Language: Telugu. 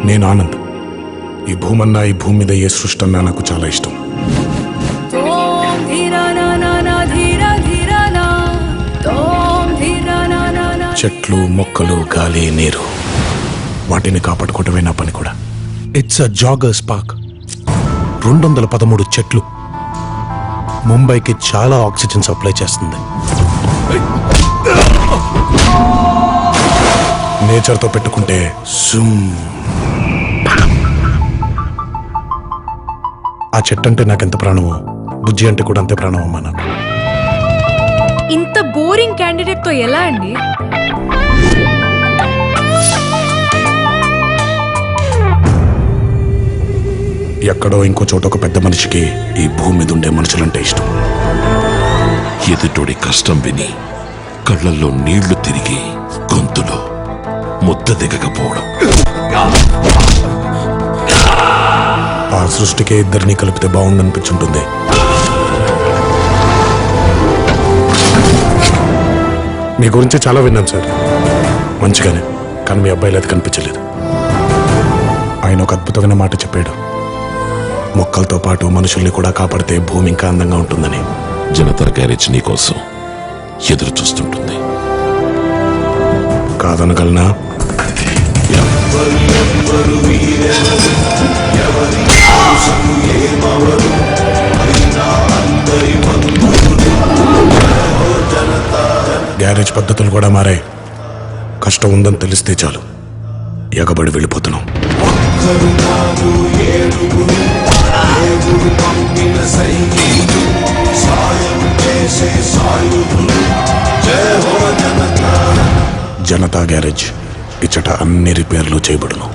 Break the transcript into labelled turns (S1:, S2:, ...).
S1: నేను ఆనంద్. ఈ భూమన్నా, ఈ భూమి మీద ఏ సృష్టి అన్నా నాకు చాలా ఇష్టం. చెట్లు, మొక్కలు, గాలి, నీరు, వాటిని కాపాడుకోవటమే నా పని కూడా. It's a joggers park. 213 చెట్లు ముంబైకి చాలా ఆక్సిజన్ సప్లై చేస్తుంది. నేచర్తో పెట్టుకుంటే ఆ చెట్టు అంటే నాకెంత ప్రాణమో బుజ్జి అంటే కూడా అంతే ప్రాణం అమ్మా నాకు.
S2: ఇంత బోరింగ్ క్యాండిడేట్ తో ఎలా అండి?
S1: ఎక్కడో ఇంకో చోట ఒక పెద్ద మనిషికి ఈ భూమి మీద ఉండే మనుషులంటే ఇష్టం.
S3: ఎదుటోడి కష్టం విని కళ్ళల్లో నీళ్లు తిరిగి గొంతులో ముద్ద దిగకపోవడం.
S1: ఆ సృష్టికే ఇద్దరిని కలిపితే బాగుండనిపించుంటుంది. మీ గురించి చాలా విన్నాను సార్, మంచిగానే. కానీ మీ అబ్బాయిలు అది కనిపించలేదు. ఆయన ఒక అద్భుతమైన మాట చెప్పాడు, మొక్కలతో పాటు మనుషుల్ని కూడా కాపాడితే భూమి ఇంకా అందంగా ఉంటుందని.
S3: జనతా గ్యారేజ్ నీకోసం ఎదురు చూస్తుంటుంది.
S1: కాదనగలనా? గ్యారేజ్ పద్ధతులు కూడా మారాయి. కష్టం ఉందని తెలిస్తే చాలు ఎగబడి వెళ్ళిపోతున్నాం. జనతా గ్యారేజ్ ఇచ్చట అన్ని రిపేర్లు చేయబడును.